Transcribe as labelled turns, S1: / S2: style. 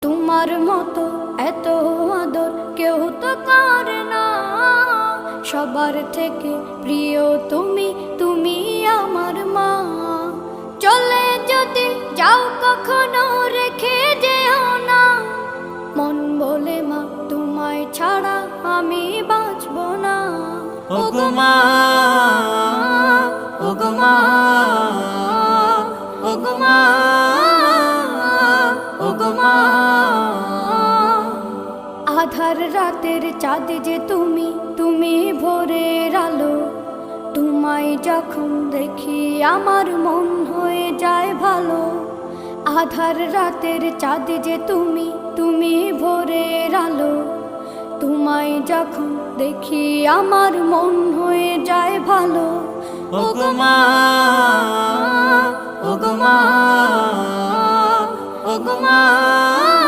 S1: তোমার মতো এত আদর কেউ তো করে না। সবার থেকে প্রিয় তুমি, তুমি আমার মা। চলে যদি যাও কখনো রেখে যেও না, মন বলে মা তোমায় ছাড়া আমি বাঁচব না।
S2: ওগো মা, ওগো মা, ওগো মা, ওগো মা।
S1: আধার রাতের চাঁদ যে তুমি, তুমি ভোরের আলো। তোমায় যখন দেখি আমার মন হয়ে যায় ভালো। আধার রাতের চাঁদ যে তুমি, তুমি ভোরের আলো। তোমায় যখন দেখি আমার মন হয়ে যায় ভালো।
S2: ওগো মা, ওগো মা, ওগো মা।